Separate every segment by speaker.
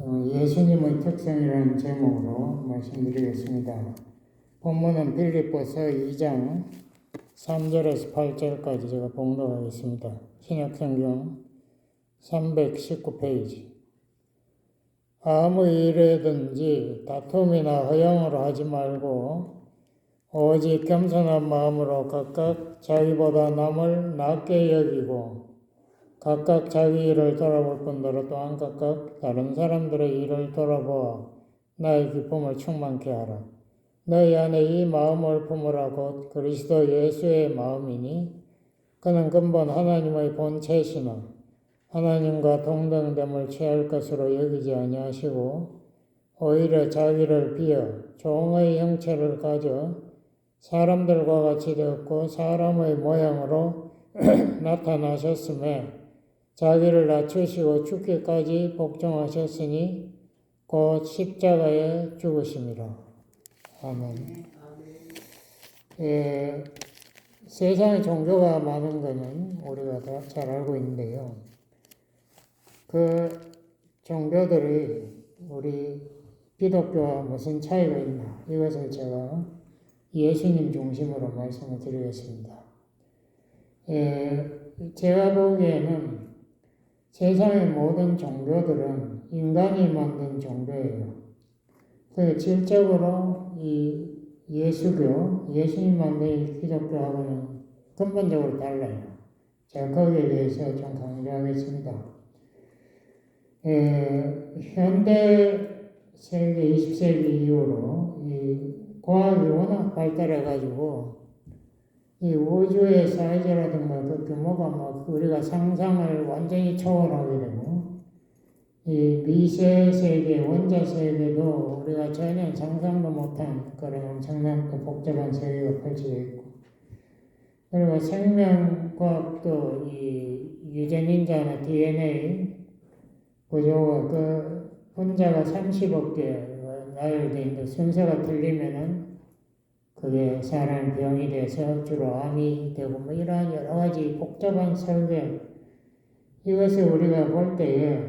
Speaker 1: 예수님의 특성이라는 제목으로 말씀드리겠습니다. 본문은 빌립보서 2장 3절에서 8절까지 제가 봉독하겠습니다. 신약성경 319페이지. 아무 일에든지 다툼이나 허영으로 하지 말고 오직 겸손한 마음으로 각각 자기보다 남을 낮게 여기고 각각 자기 일을 돌아볼 뿐더러 또한 각각 다른 사람들의 일을 돌아보아 나의 기쁨을 충만케 하라. 너희 안에 이 마음을 품으라. 곧 그리스도 예수의 마음이니 그는 근본 하나님의 본체시나 하나님과 동등됨을 취할 것으로 여기지 아니하시고 오히려 자기를 비어 종의 형체를 가져 사람들과 같이 되었고 사람의 모양으로 나타나셨음에 자기를 낮추시고 죽기까지 복종하셨으니 곧 십자가에 죽으심이라. 아멘. 세상에 종교가 많은 것은 우리가 다 잘 알고 있는데요. 그 종교들이 우리 기독교와 무슨 차이가 있나, 이것을 제가 예수님 중심으로 말씀을 드리겠습니다. 제가 보기에는 세상의 모든 종교들은 인간이 만든 종교예요. 그 질적으로 이 예수교, 예수님 만든 기독교하고는 근본적으로 달라요. 제가 거기에 대해서 좀 강조하겠습니다. 현대 세계 20세기 이후로 이 과학이 워낙 발달해가지고 이 우주의 사이즈라든가 그 규모가 막 우리가 상상을 완전히 초월하게 되고, 이 미세 세계, 원자 세계도 우리가 전혀 상상도 못한 그런 엄청난 복잡한 세계가 펼쳐져 있고, 그리고 생명과학도 이 유전인자나 DNA 구조가 그 분자가 30억 개 나열되어 있는데 순서가 틀리면은 그게 사람 병이 돼서 주로 암이 되고 뭐 이러한 여러 가지 복잡한 설계, 이것을 우리가 볼 때에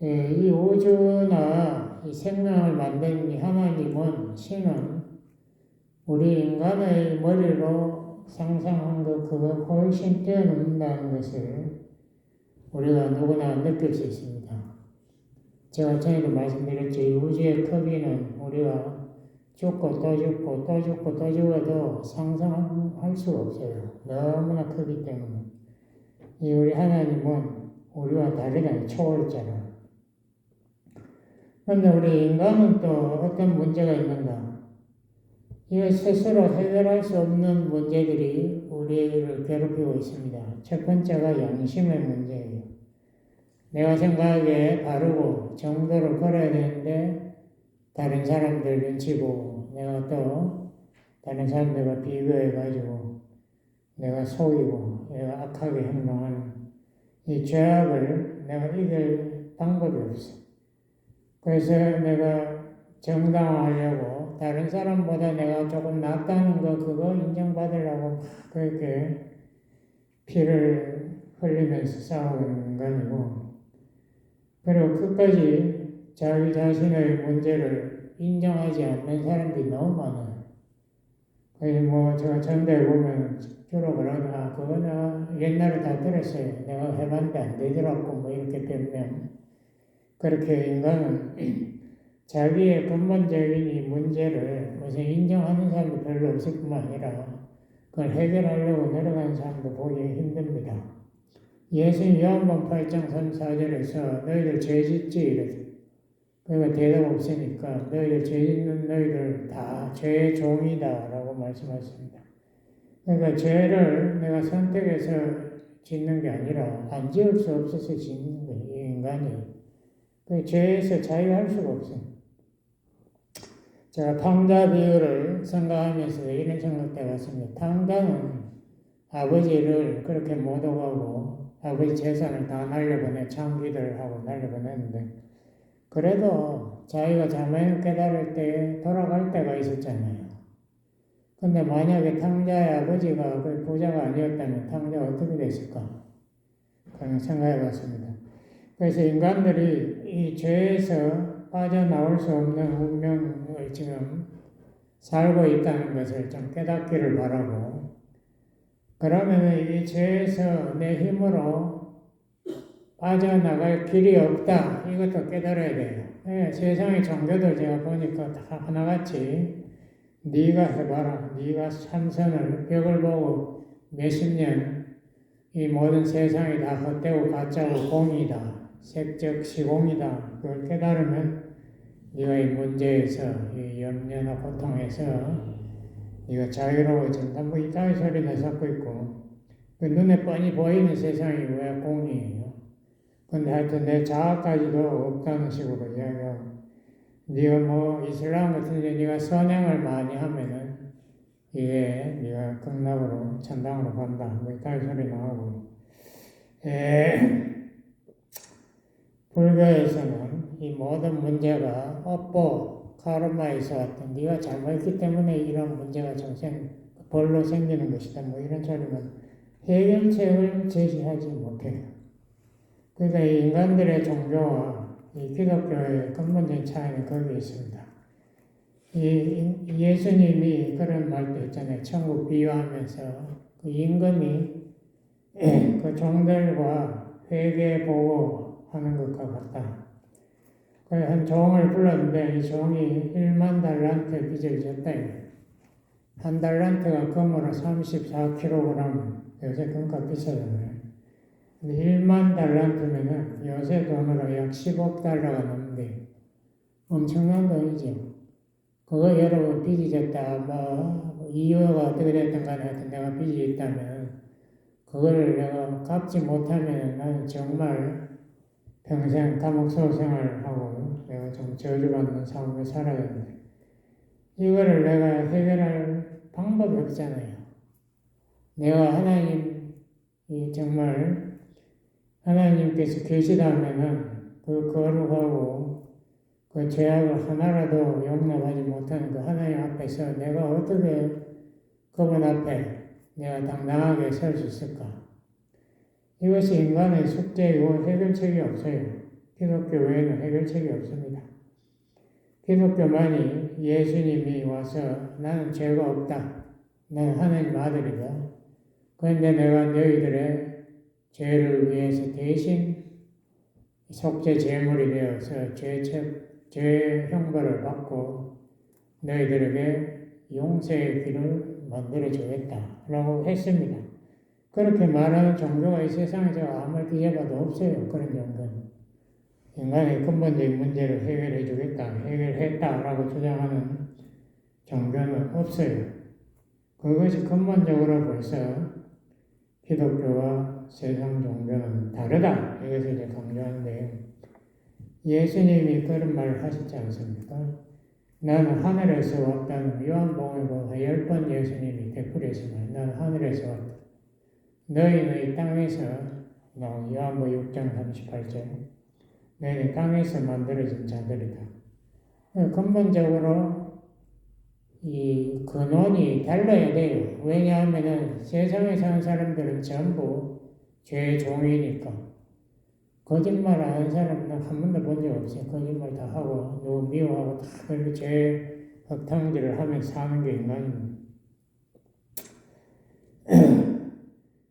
Speaker 1: 이 우주나 이 생명을 만든 이 하나님은, 신은 우리 인간의 머리로 상상한 것 그거 훨씬 뛰어넘는다는 것을 우리가 누구나 느낄 수 있습니다. 제가 전에도 말씀드렸죠. 이 우주의 크기는 우리가 죽고 또 죽고 또 죽고 또 죽어도 상상할 수가 없어요. 너무나 크기 때문에. 이 우리 하나님은 우리와 다르다, 초월자라. 그런데 우리 인간은 또 어떤 문제가 있는가? 이거 스스로 해결할 수 없는 문제들이 우리를 괴롭히고 있습니다. 첫 번째가 양심의 문제예요. 내가 생각하기에 바르고 정도를 걸어야 되는데 다른 사람들 눈치 보고 내가 또 다른 사람들과 비교해가지고 내가 속이고 내가 악하게 행동하는 이 죄악을 내가 이길 방법이 없어. 그래서 내가 정당화하려고 다른 사람보다 내가 조금 낫다는 거 그거 인정받으려고 막 그렇게 피를 흘리면서 싸우는 인간이고, 그리고 끝까지 자기 자신의 문제를 인정하지 않는 사람들이 너무 많아요. 그래서 제가 전대에 보면 주로 그러나, 그거 내가 옛날에 다 들었어요. 내가 해봤는데 안 되더라고, 이렇게 변명. 그렇게 인간은 자기의 근본적인 이 문제를 무슨 인정하는 사람도 별로 없을 뿐만 아니라 그걸 해결하려고 노력하는 사람도 보기 힘듭니다. 예수님 요한복음 8장 3, 4절에서 너희들 죄 짓지 이랬어요. 그러니까 대답 없으니까 너희들 죄 짓는 너희들 다 죄의 종이다 라고 말씀하십니다. 그러니까 죄를 내가 선택해서 짓는 게 아니라 안 지을 수 없어서 짓는 거예요. 이 인간이. 그 죄에서 자유할 수가 없어요. 제가 탕자 비유를 생각하면서 이런 생각도 해봤습니다. 탕자는 아버지를 그렇게 모독하고 아버지 재산을 다 날려보내, 창기들 하고 날려보냈는데, 그래도 자기가 자명을 깨달을 때 돌아갈 때가 있었잖아요. 근데 만약에 탕자의 아버지가 그 부자가 아니었다면 탕자가 어떻게 됐을까? 그런 생각해 봤습니다. 그래서 인간들이 이 죄에서 빠져나올 수 없는 운명을 지금 살고 있다는 것을 좀 깨닫기를 바라고, 그러면 이 죄에서 내 힘으로 빠져나갈 길이 없다. 이것도 깨달아야 돼요. 예, 세상의 종교들 제가 보니까 다 하나같이 네가 해봐라. 네가 참선을 벽을 보고 몇십 년 이 모든 세상이 다 헛되고 가짜고 공이다. 색적 시공이다. 그걸 깨달으면 네가 이 문제에서 이 염려나 고통에서 네가 자유로워진다. 뭐 이따위 소리나 섞고 있고, 그 눈에 뻔히 보이는 세상이 왜 공이에요? 근데 하여튼 내 자아까지도 없다는 식으로 이야기하고, 네가 뭐 이슬람 같은 데 네가 선행을 많이 하면은 이게 네가 극락으로 천당으로 간다. 뭐 이따위 소리 나오고, 불교에서는 이 모든 문제가 업보, 카르마에서 왔던 네가 잘못했기 때문에 이런 문제가 벌로 생기는 것이다. 뭐 이런 소리는 해결책을 제시하지 못해요. 그러니까 이 인간들의 종교와 이 기독교의 근본적인 차이는 거기에 있습니다. 이 예수님이 그런 말도 했잖아요. 천국 비유하면서 그 임금이 그 종들과 회개 보고 하는 것과 같다. 그래서 한 종을 불렀는데 이 종이 1만 달란트 빚을 졌다. 한 달란트가 금으로 34kg, 요새 금값 비싸잖아요. 1만 달란트면은 요새 돈으로 약 10억 달러가 넘는데 엄청난 돈이죠. 그거 여러분 빚이 졌다, 뭐 이유가 어떻게 됐든 간에 하여튼 내가 빚이 있다면 그걸 내가 갚지 못하면 나는 정말 평생 감옥 소생활하고 내가 좀 저주받는 삶을 살아야 되는데 이거를 내가 해결할 방법이 없잖아요. 내가 하나님이 정말 하나님께서 계시다면은 그 거룩하고 그 죄악을 하나라도 용납하지 못하는 그 하나님 앞에서 내가 어떻게 그분 앞에 내가 당당하게 설 수 있을까? 이것이 인간의 숙제이고 해결책이 없어요. 기독교 외에는 해결책이 없습니다. 기독교만이 예수님이 와서 나는 죄가 없다. 나는 하나님 아들이다. 그런데 내가 너희들의 죄를 위해서 대신 속죄 제물이 되어서 죄 형벌을 받고 너희들에게 용서의 길을 만들어 주겠다라고 했습니다. 그렇게 말하는 종교가 이 세상에 아무리 뒤져봐도 없어요. 그런 종교는. 인간의 근본적인 문제를 해결해 주겠다, 해결했다라고 주장하는 종교는 없어요. 그것이 근본적으로 벌써 기독교와 세상 종교는 다르다. 이것을 이제 강조하는데, 예수님이 그런 말을 하셨지 않습니까? 나는 하늘에서 왔다는 요한복음에 10번 예수님이 되풀이했습니다. 나는 하늘에서 왔다. 너희는 이 땅에서, 요한복음 6장 38절, 너희는 땅에서 만들어진 자들이다. 근본적으로 이 근원이 달라야 돼요. 왜냐하면 세상에 사는 사람들은 전부 죄의 종이니까. 거짓말 하는 사람은 한 번도 본 적 없어요. 거짓말 다 하고, 누구 미워하고 다 그렇게 죄 흙탕질을 하면서 사는 게 인간입니다.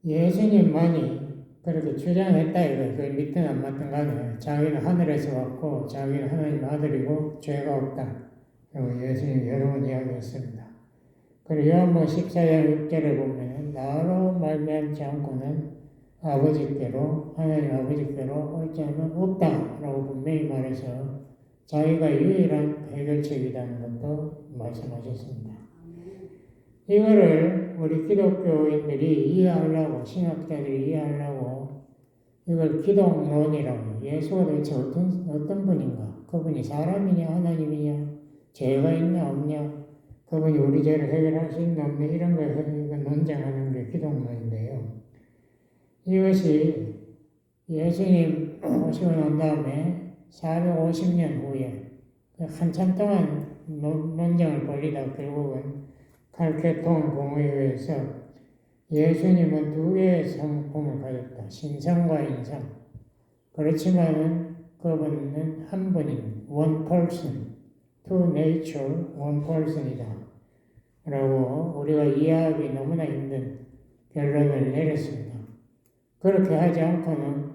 Speaker 1: 예수님만이 그렇게 주장했다 이거예요. 그걸 믿든 안 믿든 간에 자기는 하늘에서 왔고 자기는 하나님 아들이고 죄가 없다. 그리고 예수님이 여러 번 이야기했습니다. 그리고 요한복음 14장 6절에 보면 나로 말미암지 않고는 아버지께로 하나님 아버지께로 올 자는 없다라고 분명히 말해서 자기가 유일한 해결책이라는 것도 말씀하셨습니다. 이거를 우리 기독교인들이 이해하려고, 신학자들이 이해하려고 이걸 기독론이라고, 예수가 도대체 어떤 분인가? 그분이 사람이냐 하나님이냐? 죄가 있냐 없냐? 그분이 우리 죄를 해결할 수 있냐 없냐? 이런 걸 논쟁하는 게 기독론인데요. 이것이 예수님 오시고 난 다음에 450년 후에 한참 동안 논쟁을 벌이다 결국은 칼케톤 공의회에서 예수님은 두 개의 성품을 가졌다. 신성과 인성. 그렇지만은 그분은 한 분인 one person, two nature, one person이다. 라고 우리가 이해하기 너무나 힘든 결론을 내렸습니다. 그렇게 하지 않고는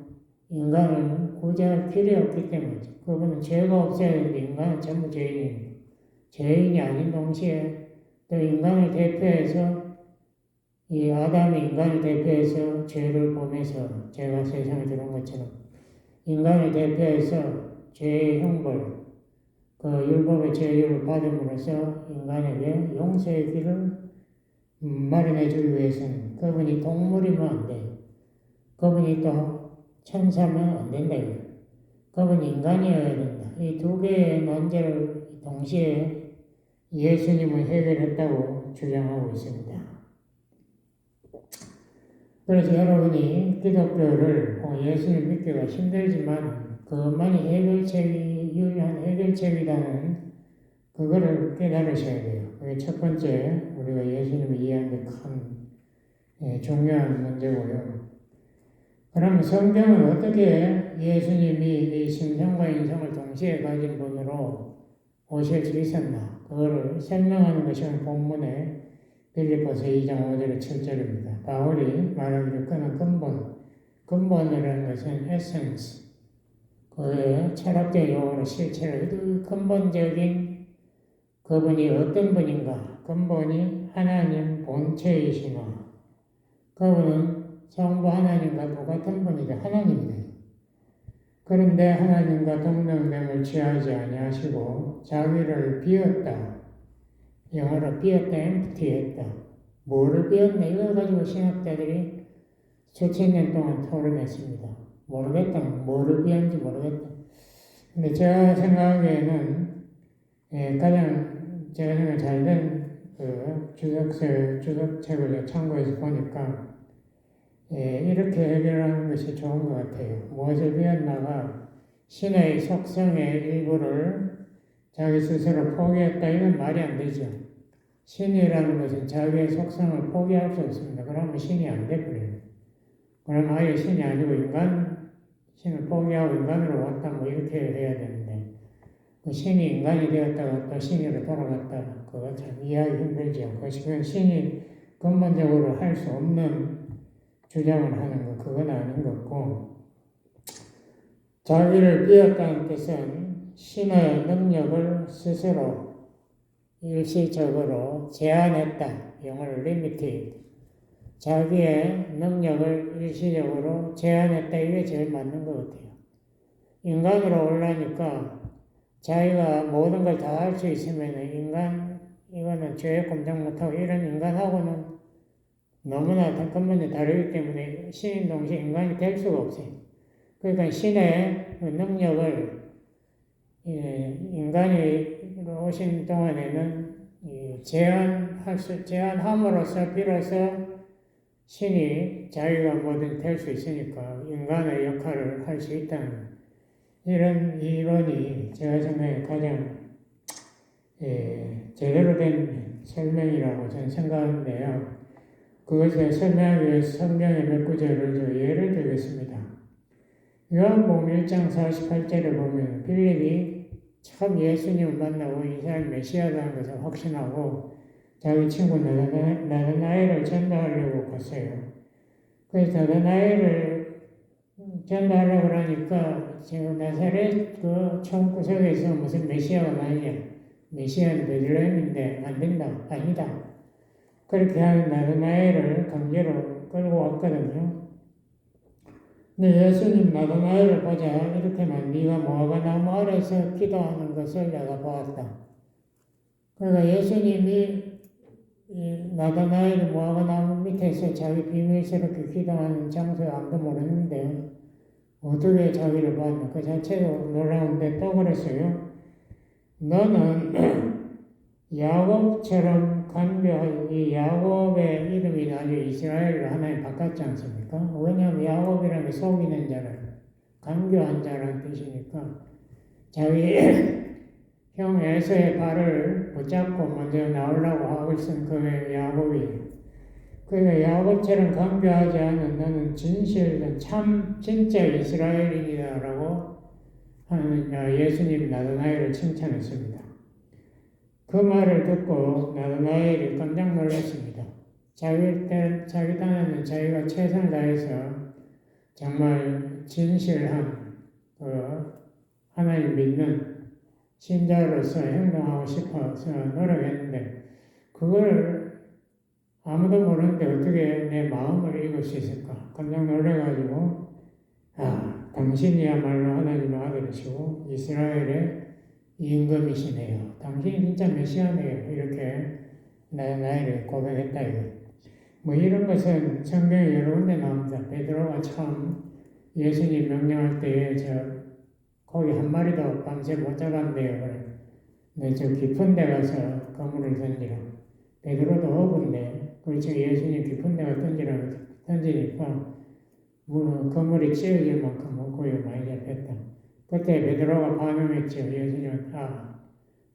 Speaker 1: 인간을 구제할 필요 없기 때문이죠. 그분은 죄가 없어야 되는데 인간은 전부 죄인입니다. 죄인이 아닌 동시에 또 인간을 대표해서 이 아담이 인간을 대표해서 죄를 범해서 죄가 세상에 들어온 것처럼 인간을 대표해서 죄의 형벌, 그 율법의 죄를 받음으로써 인간에게 용서의 길을 마련해 주기 위해서는 그분이 동물이면 안 돼. 그분이 또 천사면 안 된다. 그분이 인간이어야 된다. 이 두 개의 난제를 동시에 예수님은 해결했다고 주장하고 있습니다. 그래서 여러분이 기독교를 예수를 믿기가 힘들지만 그것만이 유일한 해결책이라는 그거를 깨달으셔야 돼요. 그게 첫 번째 우리가 예수님을 이해하는 데 큰 중요한 문제고요. 그럼 성경은 어떻게 예수님이 이 심성과 인성을 동시에 가진 분으로 오실 수 있었나? 그거를 설명하는 것이 오늘 본문의 빌립보서 2장 5절의 7절입니다. 바울이 말하기를 그는 근본이라는 것은 essence, 그의 철학적 용어로 실체를 근본적인 그분이 어떤 분인가? 근본이 하나님 본체이시나? 그분은 성부 하나님과 똑같은 분이다. 하나님이다. 그런데 하나님과 동등됨을 취하지 아니하시고 자기를 비웠다. 영어로 비웠다, empty했다. 뭐를 비웠나? 이걸 가지고 신학자들이 수천 년 동안 토론했습니다. 모르겠다. 뭐를 비웠는지 모르겠다. 근데 제가 생각하기에는 가장 제가 생각 잘된 그 주석책을 참고해서 보니까 이렇게 해결하는 것이 좋은 것 같아요. 무엇을 비웠나가 신의 속성의 일부를 자기 스스로 포기했다. 이건 말이 안 되죠. 신이라는 것은 자기의 속성을 포기할 수 없습니다. 그러면 신이 안 돼버려요. 그럼 아예 신이 아니고 신을 포기하고 인간으로 왔다 뭐 이렇게 해야 되는데 그 신이 인간이 되었다가 또 신으로 돌아갔다. 그거 참 이해하기 힘들죠. 그것이 신이 근본적으로 할 수 없는 주장을 하는 것, 그건 아닌 것 같고, 자기를 비웠다는 뜻은 신의 능력을 스스로 일시적으로 제한했다. 영어로 limited. 자기의 능력을 일시적으로 제한했다. 이게 제일 맞는 것 같아요. 인간으로 올라니까 자기가 모든 걸 다 할 수 있으면 이거는 죄에 꼼짝 못하고 이런 인간하고는 너무나 근본이 다르기 때문에 신인 동시에 인간이 될 수가 없어요. 그러니까 신의 능력을 인간이 오신 동안에는 제한함으로써 비로소 신이 자기가 뭐든 될 수 있으니까 인간의 역할을 할 수 있다는 이런 이론이 제가 생각에 가장 제대로 된 설명이라고 저는 생각하는데요. 그것을 설명하기 위해서 성경의 몇 구절을 예를 들겠습니다. 요한복음 1장 48절에 보면 빌립이 참 예수님을 만나고 이 사람이 메시아라는 것을 확신하고 자기 친구 나다나엘을 전도하려고 갔어요. 그래서 나다나엘을 전도하려고 하니까 지금 나사렛 그 총구석에서 무슨 메시아가 나오냐. 메시아는 베들레헴인데 안 된다. 아니다. 그렇게 하는 나다나엘을 강제로 끌고 왔거든요. 근데 예수님 나다나엘을 보자 이렇게만 네가 모아가 나무 아래서 기도하는 것을 내가 보았다. 그러니까 예수님이 나다나엘이 모아가 나무 밑에서 자기 비밀스럽게 기도하는 장소에 아무도 모르는데 어떻게 자기를 봤나. 그 자체도 놀라운데 또 그랬어요. 너는 야곱처럼 간교할 이 야곱의 이름이 나중에 이스라엘로 하나님 바꿨지 않습니까? 왜냐하면 야곱이라는 게 속이는 자를 간교한 자라는 뜻이니까 자기 형 에서의 발을 붙잡고 먼저 나오려고 하고 있은 그 야곱이 그러니까 야곱처럼 강조하지 않은 너는 진실은 참 진짜 이스라엘인이다라고 하는 예수님이 나다나엘을 칭찬했습니다. 그 말을 듣고 나다나엘이 깜짝 놀랐습니다. 자기 딴에는 자기가 최선을 다해서 정말 진실한 하나님 믿는 신자로서 행동하고 싶어서 노력했는데 그걸 아무도 모르는데 어떻게 내 마음을 읽을 수 있을까? 깜짝 놀래가지고 당신이야말로 하나님의 아들이시고 이스라엘의 임금이시네요. 당신이 진짜 메시아네요. 이렇게 나를 고백했다 이거. 뭐 이런 것은 성경에 여러 군데 나옵니다. 베드로가 처음 예수님 명령할 때에 거기 한 마리도 밤새 못 잡았네요. 그래. 근데 저 깊은 데 가서 그물을 던지라. 베드로도 어부인데 그렇죠. 예수님 깊은 데 가서 던지니까 그물이 찌어질 만큼 고기가 많이 잡혔다. 그때 베드로가 반응했죠. 예수님은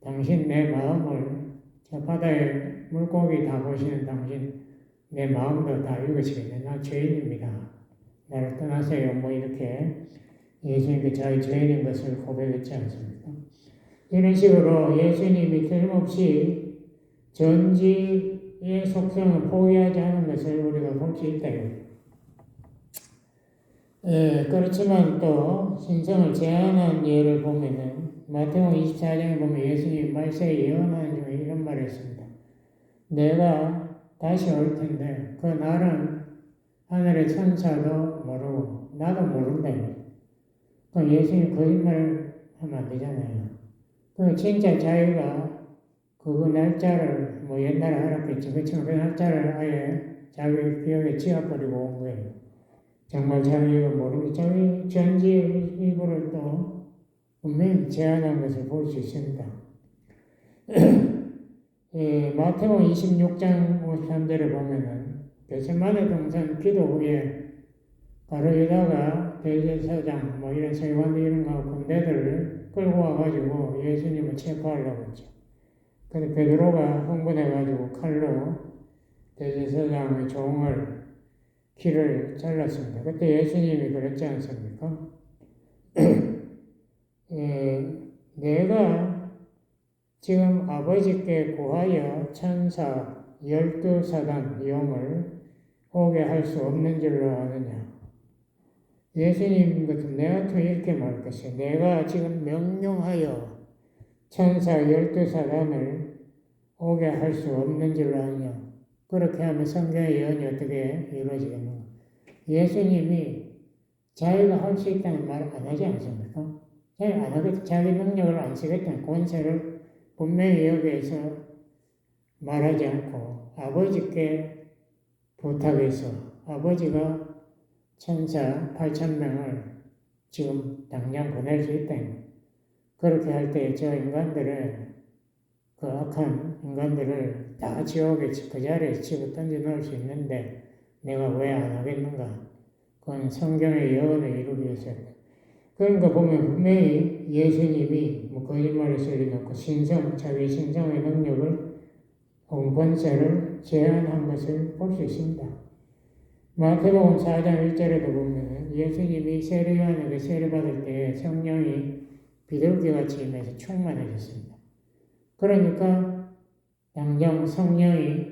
Speaker 1: 당신 내 마음을 저 바다에 물고기 다 보시는 당신 내 마음도 다 읽으시겠네. 나 죄인입니다. 나를 떠나세요. 뭐 이렇게 예수님께 자기 죄인인 것을 고백했지 않습니까? 이런 식으로 예수님이 틀림없이 전지의 속성을 포기하지 않은 것을 우리가 볼 수 있다. 그렇지만 또 신성을 제한한 예를 보면은 마태복음 24장에 보면 예수님이 말세에 예언하는 중에 이런 말을 했습니다. 내가 다시 올 텐데 그 날은 하늘의 천사도 모르고 나도 모른다. 그럼 예수님 거짓말 하면 안 되잖아요. 그 진짜 자기가 그 날짜를 뭐 옛날에 알았겠지. 그렇지만 그 날짜를 아예 자기 기억에 지어버리고 온 거예요. 정말 자기가 모르는 자기 전지의 일부를 또 분명히 제한한 것을 볼 수 있습니다. 마태복음 26장 53절을 보면은 겟세마네 동산 기도 후에 바로 유다가 대제사장 뭐 이런 세관들 이런 거 군대들을 끌고 와가지고 예수님을 체포하려고 했죠. 근데 베드로가 흥분해가지고 칼로 대제사장의 종을 귀를 잘랐습니다. 그때 예수님이 그랬지 않습니까? 내가 지금 아버지께 구하여 천사 12사단 영을 오게 할 수 없는 줄로 아느냐. 예수님 같은 내 같으면 이렇게 말할 것이요. 내가 지금 명령하여 천사 12사단을 오게 할 수 없는 줄로 아느냐. 그렇게 하면 성경의 예언이 어떻게 이루어지겠는가? 예수님이 자기가 할 수 있다는 말을 안 하지 않습니까? 자기 능력을 안 쓰겠다는 권세를 분명히 여기에서 말하지 않고 아버지께 부탁해서 아버지가 천사 8,000명을 지금 당장 보낼 수 있다. 그렇게 할 때 저 인간들을 그 악한 인간들을 다 지옥에 그 자리에 집어 던져 넣을 수 있는데 내가 왜 안 하겠는가? 그건 성경의 예언을 이루기 위해서입니다. 그러니까 보면 분명히 예수님이 뭐 거짓말을 소리놓고 자기 신성의 능력을 혹은 권세를 제한한 것을 볼 수 있습니다. 마태복음 4장 1절에도 보면 예수님이 세례요한에게 세례받을 때 성령이 비둘기같이 임해서 충만해졌습니다. 그러니까 당장 성령이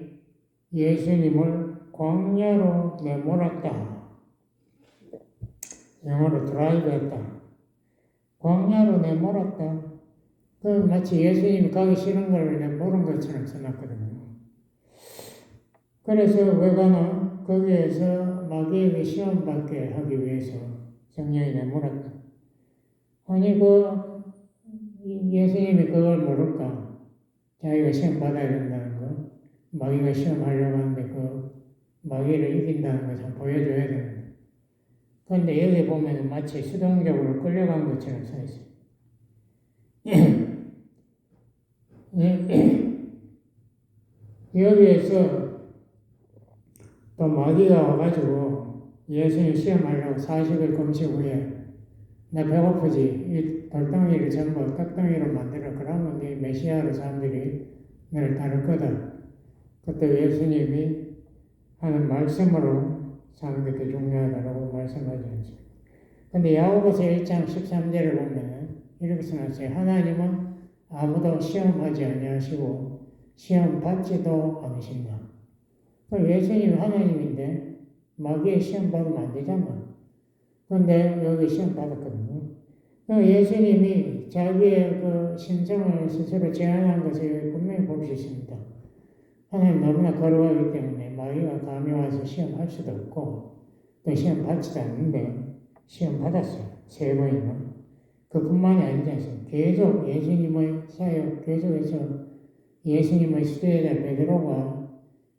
Speaker 1: 예수님을 광야로 내몰았다. 영어로 드라이브했다. 광야로 내몰았다. 그 마치 예수님이 가기 싫은 걸 내모른 것처럼 써놨거든요. 그래서 왜 가나? 거기에서 마귀에게 시험받게 하기 위해서 성령이 내몰았다. 아니 예수님이 그걸 모를까? 자기가 시험 받아야 된다는 거, 마귀가 시험하려고 하는데 그 마귀를 이긴다는 것을 좀 보여줘야 됩니다. 그런데 여기 보면 마치 수동적으로 끌려간 것처럼 써 있어요. 여기에서 또 마귀가 와가지고 예수님 시험하려고 40일 금식 후에 나 배고프지? 이 돌덩이를 전부 떡덩이로 만들어. 그러면 네 메시아로 사람들이 너를 따를 거다. 그때 예수님이 하는 말씀으로 사는 게 더 중요하다고 말씀하지 않습니다. 근데 야고보서 1장 13절을 보면 이렇게 써놨어요. 하나님은 아무도 시험하지 아니하시고 시험 받지도 않으신다. 예수님이 하나님인데 마귀의 시험 받으면 안 되잖아. 근데 여기 시험 받았거든요. 예수님이 자기의 그 신성을 스스로 제한한 것을 분명히 볼 수 있습니다. 하나님 너무나 거룩하기 때문에 마귀가 감히 와서 시험할 수도 없고 또 시험 받지도 않는데 시험 받았어요. 3번이나. 그뿐만이 아니지 않습니까? 계속 예수님의 사역, 계속해서 예수님의 수제자 베드로가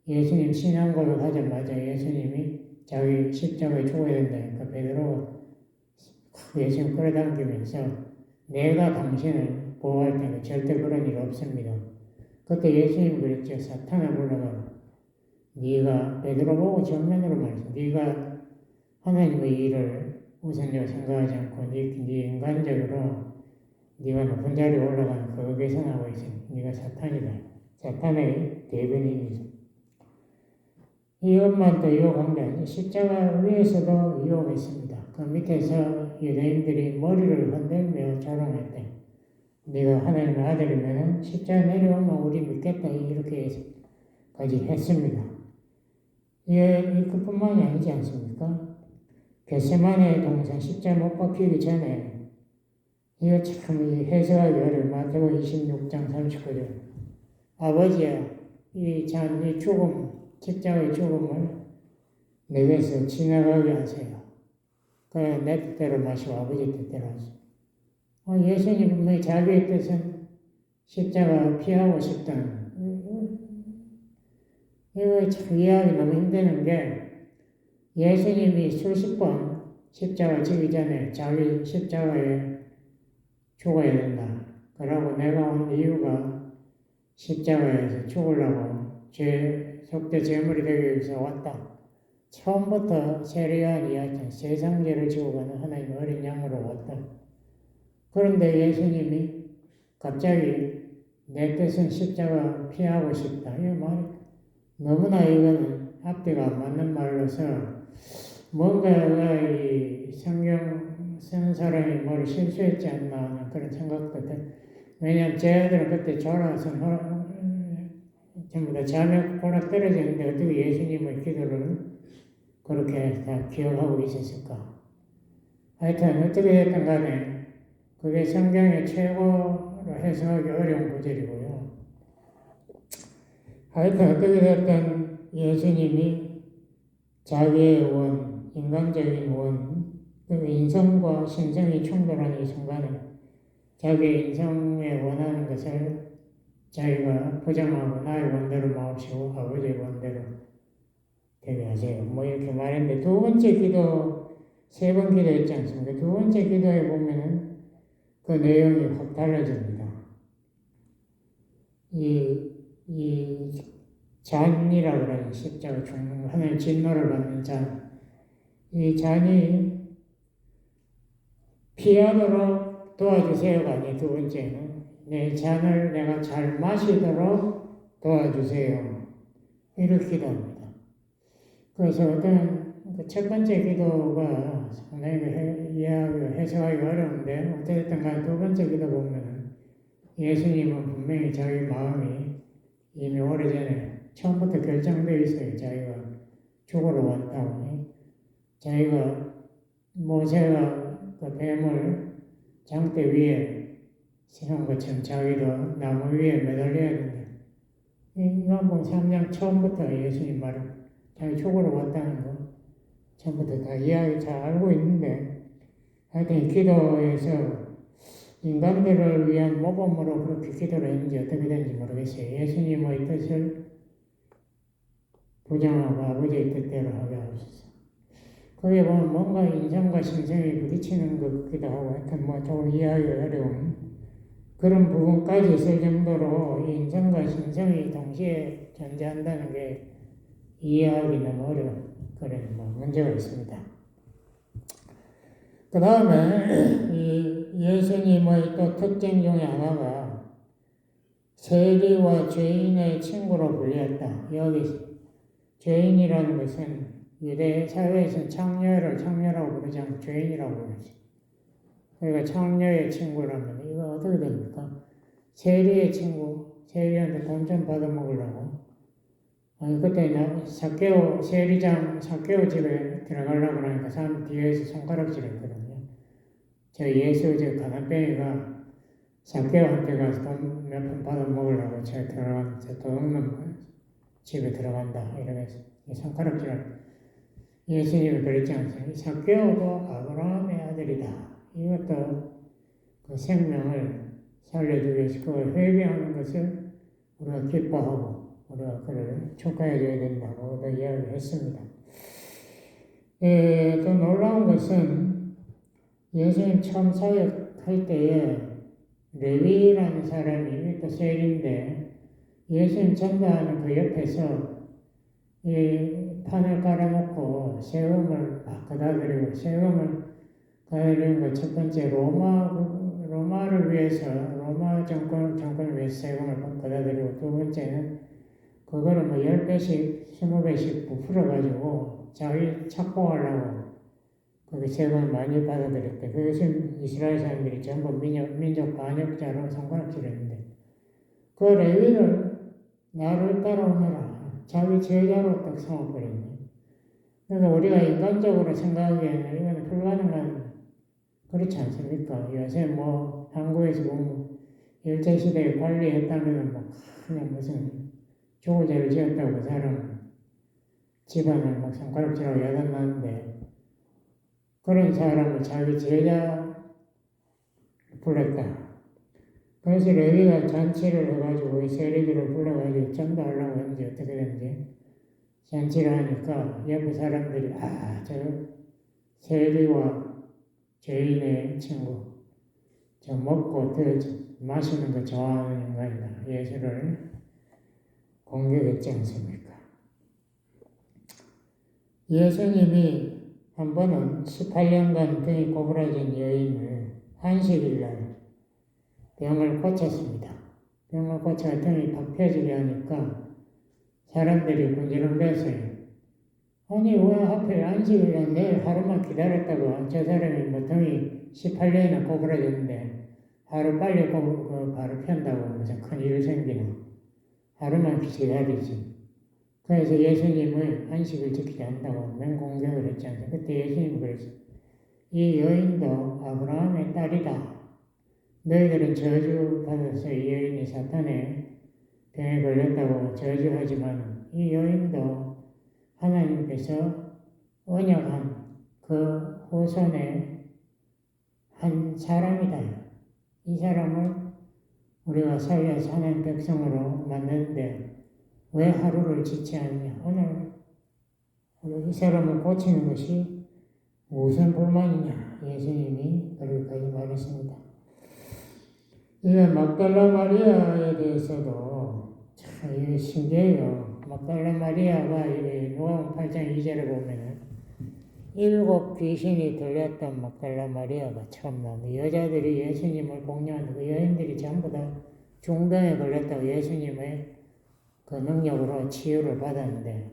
Speaker 1: 예수님 신앙 고백하자마자 예수님이 자기 십자가에 죽어야 된다니까 베드로가 예수님 끌어당기면서 내가 당신을 보호할 테니까 절대 그런 일 없습니다. 그때 예수님이 그랬죠. 사탄아 물러가라. 네가 베드로 보고 정면으로 말했어. 네가 하나님의 일을 우선적으로 생각하지 않고 네 인간적으로 네가 높은 자리에 올라가는 그 계산하고 있으니 네가 사탄이다. 사탄의 대변인이죠. 이것만 또 유혹한 게 아니라 십자가 위에서도 유혹했습니다. 그 밑에서 유대인들이 머리를 흔들며 조롱했대. 네가 하나님의 아들이면 십자가 내려오면 우리 믿겠다 이렇게까지 했습니다. 이게 그뿐만이 아니지 않습니까? 겟세마네 동산 십자가 못 박히기 전에 이거 참 해석하기 어려워. 마태복음 26장 39절 아버지야 이 죽음 십자가의 죽음을 내게서 지나가게 하세요. 그냥 내 뜻대로 마시고 아버지 뜻대로 하세요. 예수님 분명히 자기의 뜻은 십자가 피하고 싶다는 이거 참 이해하기 너무 힘드는 게 예수님이 수십 번 십자가 지기 전에 자기 십자가에 죽어야 된다. 그러고 내가 온 이유가 십자가에서 죽으려고 속죄 제물이 되기 위해서 왔다. 처음부터 세례요한 이야기 세상죄를 지고 가는 하나님의 어린 양으로 왔다. 그런데 예수님이 갑자기 내 뜻은 십자가 피하고 싶다. 이 말이 너무나 이거는 앞뒤가 안 맞는 말로서 뭔가 이 성경 쓰는 사람이 뭘 실수했지 않나 하는 그런 생각도 들. 왜냐하면 제 아들은 그때 졸아서 전부 다 잠에 꼴락 떨어졌는데 어떻게 예수님의 기도를 그렇게 다 기억하고 있었을까? 하여튼 어떻게 됐든 간에 그게 성경의 최고로 해석하기 어려운 구절이고요. 하여튼 어떻게 됐든 예수님이 자기의 원, 인간적인 원, 그 인성과 신성이 충돌하는 이 순간에 자기 인성에 원하는 것을 자기가 포장하고 나의 원대로 마옵시고 아버지의 원대로 되게 하세요. 뭐 이렇게 말했는데 두 번째 기도, 3번 기도했지 않습니까? 두 번째 기도에 보면은 그 내용이 확 달라집니다. 이 잔이라고 그러는 십자가 죽는 하나님 진노를 받는 잔. 이 잔이 피하도록 도와주세요가 아니에요. 두 번째는 내 잔을 내가 잘 마시도록 도와주세요. 이렇게 기도합니다. 그래서 어떤 첫 번째 기도가 상당히 해석하기 어려운데 어쨌든 간에 두 번째 기도 보면은 예수님은 분명히 자기 마음이 이미 오래전에 처음부터 결정되어 있어요. 자기가 죽으러 왔다고. 자기가 모세가 그 뱀을 장대 위에 세운 것처럼 자기도 나무 위에 매달려야 된다. 요한복음 3장 처음부터 예수님 말은 자기 죽으러 왔다는 거 처음부터 다 이야기 잘 알고 있는데 하여튼 기도에서 인간들을 위한 모범으로 그렇게 기도를 했는지 어떻게 되는지 모르겠어요. 예수님의 뜻을 부정하고 아버지의 뜻대로 하게 하옵소서. 거기에 보면 뭔가 인성과 신성이 부딪히는 것 같기도 하고 하여튼 뭐 조금 이해하기 어려운 그런 부분까지 있을 정도로 인성과 신성이 동시에 존재한다는 게 이해하기 너무 어려운 그런 문제가 있습니다. 그 다음에 이 예수님의 또 특징 중에 하나가 세리와 죄인의 친구로 불렸다. 여기 죄인이라는 것은 유대 사회에서는 창녀라고 부르지 않고 죄인이라고 부르지. 그러니까 창녀의 친구라면 이거 어떻게 됩니까? 세리의 친구, 세리한테 돈 좀 받아먹으려고. 아니, 그때 사케오 집에 들어가려고 하니까 사람 뒤에서 손가락질 했거든요. 저 예수 저 가난뱅이가 사케오한테 가서 돈 몇 푼 받아먹으려고 저 돈 없는 집에 들어간다. 이러면서 손가락질을 예수님이 그랬지 않습니까? 사케오도 아브라함의 아들이다. 이것도 그 생명을 살려주기 위해서 그걸 회개하는 것을 우리가 기뻐하고 우리가 그를 축하해줘야 된다고 이야기했습니다. 또 놀라운 것은 예수님 처음 사역할 때에 레위라는 사람이 또 세리인데 예수님 전도하는 그 옆에서 이 판을 깔아놓고 세금을 막 걷어들이고 세금을 걷어들이는 것 첫 번째 로마를 위해서 로마 정권을 위해서 세금을 걷어들이고 두 번째는 그거를 뭐 10배씩 20배씩 부풀어가지고 자기 착복하려고 그게 세금을 많이 받아들였대. 그것은 이스라엘 사람들이 전부 민족 반역자로 손가락질했는데 그 레위를 나를 따라오너라. 자기 제자로 딱 삼아버렸네. 그래서 우리가 인간적으로 생각하기에는 이건 불가능한, 그렇지 않습니까? 요새 뭐 한국에서 보면 일제시대에 관리했다면 뭐 그냥 무슨 조고자를 지었다고 그 사람 집안을 막 손가락질하고 야단나는데 그런 사람을 자기 제자 불렀다. 그래서 레위가 잔치를 해가지고 이 세리들을 불러가지고 전도하려고 했는지 어떻게 됐는지 잔치를 하니까 옆에 사람들이 저 세리와 죄인의 친구 저 먹고 마시는 거 좋아하는 인간이다. 예수를 공격했지 않습니까? 예수님이 한 번은 18년간 등이 꼬부라진 여인을 안식일날 병을 고쳤습니다. 병을 고쳐 등이 팍 펴지게 하니까 사람들이 군지렁댔어요. 아니 왜 하필 안식일날 내일 하루만 기다렸다고 저 사람이 뭐 등이 18년이나 꼬부라졌는데 하루 빨리 바로 편다고 무슨 큰일 생기나. 하루만 기다리지. 그래서 예수님을 안식을 지키지 않는다고 맹공격을 했지 않습니까? 그때 예수님이 그랬어요. 이 여인도 아브라함의 딸이다. 너희들은 저주받아서 이 여인이 사탄의 병에 걸렸다고 저주하지만 이 여인도 하나님께서 언약한 그 후손의 한 사람이다. 이 사람을 우리가 살려서 하나님 백성으로 만드는데 왜 하루를 지체하느냐. 오늘 이 사람을 고치는 것이 무슨 불만이냐. 예수님이 그렇게까지 말했습니다. 이게 막달라 마리아에 대해서도 참 이게 신기해요. 막달라 마리아가 누가복음 8장 2절에 보면은 7 귀신이 들렸던 막달라 마리아가 처음 나오고 여자들이 예수님을 공략하는 그 여인들이 전부 다 중병에 걸렸다고 예수님의 그 능력으로 치유를 받았는데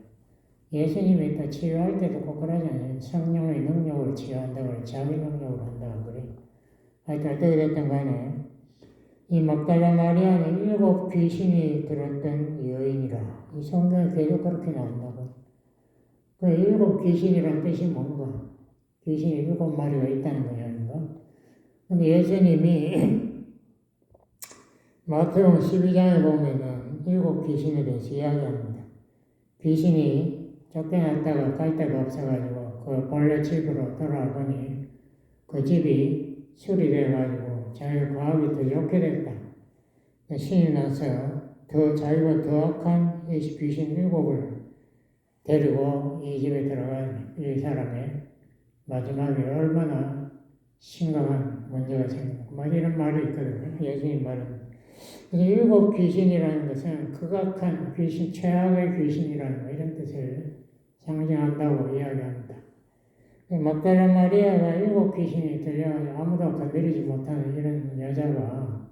Speaker 1: 예수님이 또 치유할 때도 꼭 그러잖아요. 성령의 능력으로 치유한다고 그래. 자기 능력으로 한다고 그래. 하여튼 어떻게 됐든 간에 이 막달라 마리아는 7 귀신이 들었던 여인이라. 이 성경에 계속 그렇게 나온다고. 그 7 귀신이란 뜻이 뭔가? 귀신이 7마리가 있다는 거 아닌가? 근데 예수님이 마태복음 12장에 보면은 7 귀신에 대해서 이야기합니다. 귀신이 쫓겨났다가 갈 데가 없어가지고 그 본래 집으로 돌아와 보니 그 집이 수리돼가지고 자기가 과학이 더 좋게 됐다. 신이 나서 자기가 더 악한 귀신 7을 데리고 이 집에 들어간 이 사람의 마지막에 얼마나 심각한 문제가 생기는가. 이런 말이 있거든요. 예수님 말은. 7 귀신이라는 것은 극악한 귀신, 최악의 귀신이라는 이런 뜻을 상징한다고 이야기합니다. 막달라 마리아가 7 귀신이 들려가지고 아무도 건드리지 못하는 이런 여자가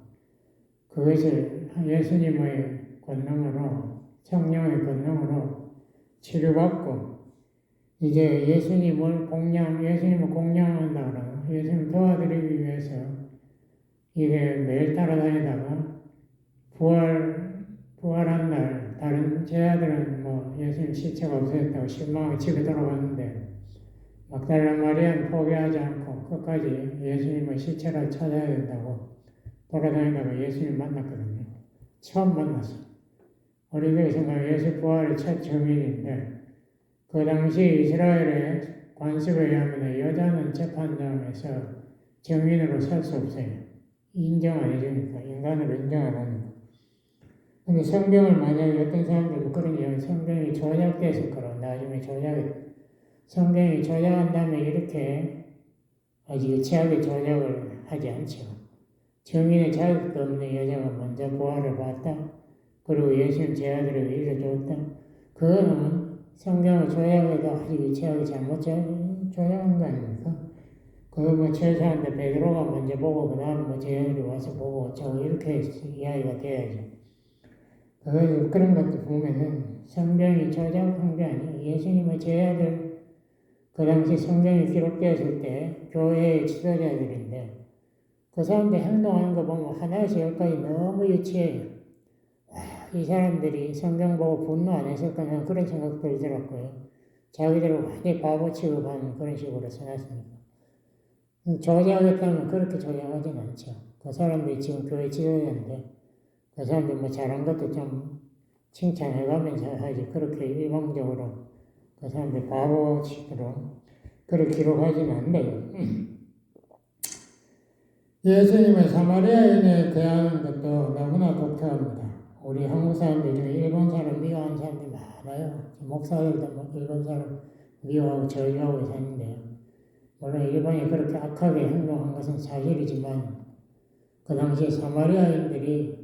Speaker 1: 그것을 예수님의 권능으로, 성령의 권능으로 치료받고 이제 예수님을 공양한다 그러고 예수님 도와드리기 위해서 이게 매일 따라다니다가 부활한 날 다른 제자들은 뭐 예수님 시체가 없어졌다고 실망하고 집에 돌아갔는데 막달라 마리아는 포기하지 않고 끝까지 예수님의 시체를 찾아야 된다고 돌아다니다가 예수님 만났거든요. 처음 만났어요. 우리에게 생각하면 예수 부활의 첫 증인인데 그 당시 이스라엘의 관습에 의하면 여자는 재판장에서 증인으로 설 수 없어요. 인정 안 해주니까 인간으로 인정 안 하니까. 근데 성경을 만약에 어떤 사람들은 그런 이야기 성경이 조작됐을 거라고 나중에 성경이 조작한다면 이렇게 아주 유치하게 조작을 하지 않죠. 증인의 자격도 없는 여자가 먼저 부활을 봤다. 그리고 예수님 제자들에게 일러줬다. 그거는 성경을 조작해도 아주 유치하게 잘못 조작한 거 아닙니까? 그거 뭐 최소한데 베드로가 먼저 보고 그 다음에 뭐 제자들이 와서 보고 어쩌고 이렇게 이야기가 돼야죠. 그런 것도 보면은 성경이 조작한 게 아니에요. 예수님의 제자들 그 당시 성경이 기록되었을 때 교회의 지도자들인데 그 사람들 행동하는 거 보면 하나에서 열까지 너무 유치해요. 이 사람들이 성경 보고 분노 안 했을까 그런 생각 들더라고요. 자기들을 완전히 바보 취급하는 그런 식으로 써놨으니까. 조작했다면 그렇게 조작하진 않죠. 그 사람들이 지금 교회 지도자인데 그 사람들 뭐 잘한 것도 좀 칭찬해가면서 하지 그렇게 일방적으로 그 사람들 바보식으로 그렇게 기록하지는 않는데요. 예수님의 사마리아인에 대하는 것도 너무나 독특합니다. 우리 한국 사람들 중에 일본 사람 미워하는 사람들이 많아요. 목사들도 일본 사람 미워하고 저주하고 사는데요. 물론 일본이 그렇게 악하게 행동한 것은 사실이지만 그 당시에 사마리아인들이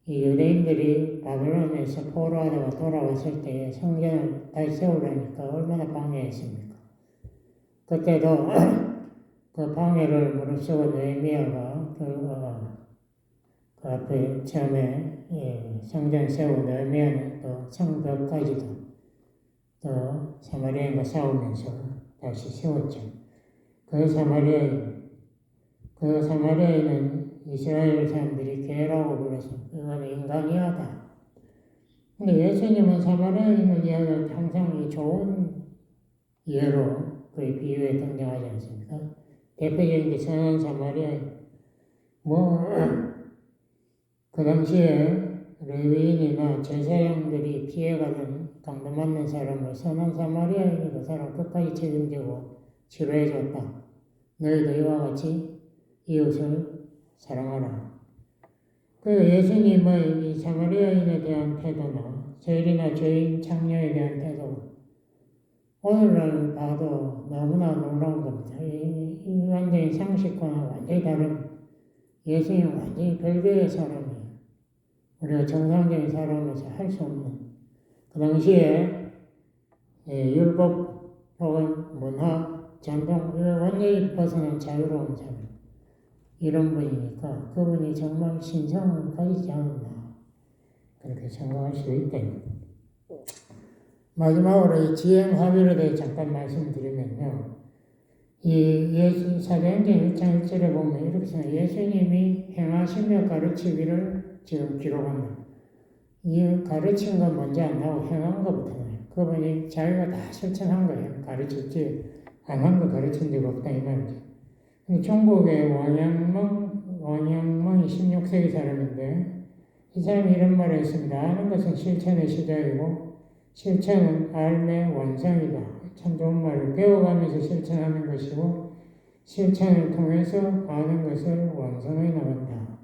Speaker 1: 이 유대인들이 바벨론에서 포로하다가 돌아왔을 때 성전을 다시 세우려니까 얼마나 방해했습니까? 그때도 그 방해를 무릅쓰고 느헤미야가 그 앞에 처음에 성전 세우고 느헤미야는 또 성벽까지도 또 사마리아인과 싸우면서 다시 세웠죠. 그 사마리아인은 이스라엘 사람들이 개라고 불렀습니다. 그건 인간이하다. 근데 예수님은 사마리아인을 이야기할 때 항상 이 좋은 예로 그의 비유에 등장하지 않습니까? 대표적인 게 선한 사마리아인. 그 당시에 레위인이나 제사장들이 피해가던 강도 맞는 사람을 선한 사마리아인이 그 사람 끝까지 책임지고 치료해줬다. 너희도 이와 같이 이웃을 사랑하라. 그 예수님의 이 사마리아인에 대한 태도나 세리나 죄인 창녀에 대한 태도 오늘날 봐도 너무나 놀라운 겁니다. 이 완전히 상식과는 완전히 다른 예수님은 완전히 별개의 사람이에요. 우리가 정상적인 사람에서 할 수 없는 그 당시에 율법 혹은 문화, 전통 완전히 벗어난 자유로운 사람 이런 분이니까 그분이 정말 신성을 가지지 않았나 그렇게 생각할 수 있대요. 마지막으로 이 지행 합의에 대해 잠깐 말씀드리면요. 이 사도행전 1장 1절에 보면 이렇게 생각해요. 예수님이 행하시며 가르치기를 지금 기록한다. 이 가르친 건 먼저 안 나오고 행한 것부터 나와요. 그분이 자기가 다 실천한 거예요. 가르쳤지 안 한 거 가르친 적 없다 이 말이죠. 중국의 왕양멍이 16세기 사람인데 이 사람이 이런 말을 했습니다. 아는 것은 실천의 시작이고 실천은 삶의 완성이다. 참 좋은 말을 배워가면서 실천하는 것이고 실천을 통해서 아는 것을 완성해 나간다.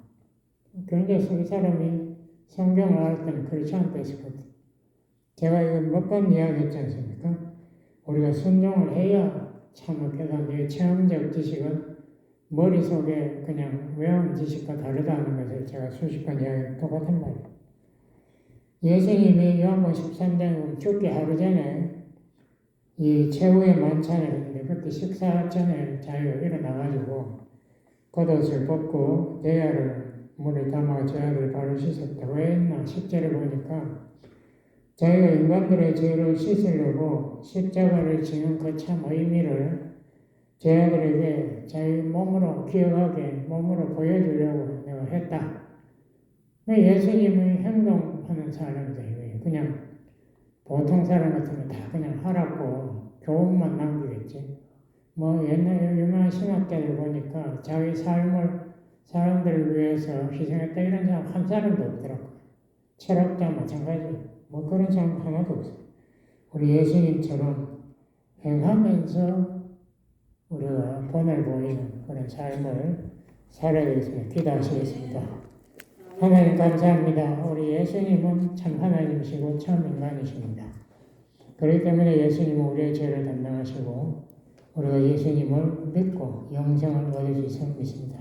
Speaker 1: 그런데 이 사람이 성경을 알 때는 그렇지 않다 했거든요. 제가 이거 몇 번 이야기했지 않습니까? 우리가 순종을 해야 참을 깨닫는데 체험적 지식은 머릿속에 그냥 외운 지식과 다르다는 것을 제가 수십 번 이야기했고 똑같은 말이에요. 예수님이 요한복음 13장에 죽기 하루 전에 이 최후의 만찬을 했는데 그때 식사 전에 자기가 일어나가지고 겉옷을 벗고 대야를 물에 담아 제야를 발을 씻었다. 왜 했나? 10절에 보니까 자기가 인간들의 죄를 씻으려고 십자가를 지는 그 참 의미를 저희들에게 자기 몸으로 기억하게 몸으로 보여주려고 내가 했다. 예수님의 행동하는 사람들이에요. 그냥 보통 사람 같으면 다 그냥 하라고 교훈만 남기겠지. 뭐 옛날 유명한 신학자들 보니까 자기 삶을 사람들을 위해서 희생했다 이런 사람 한 사람도 없더라고. 철학자 마찬가지. 뭐 그런 사람 하나도 없어요. 우리 예수님처럼 행하면서 우리가 본을 보이는 그런 삶을 살아야 되겠습니다. 기도하시겠습니다. 하나님 감사합니다. 우리 예수님은 참 하나님이시고 참 인간이십니다. 그렇기 때문에 예수님은 우리의 죄를 담당하시고 우리가 예수님을 믿고 영생을 얻을 수 있음을 믿습니다.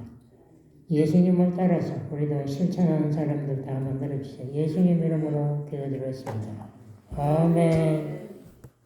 Speaker 1: 예수님을 따라서 우리도 실천하는 사람들 다 만들어주세요. 예수님 이름으로 기도드렸습니다. 아멘.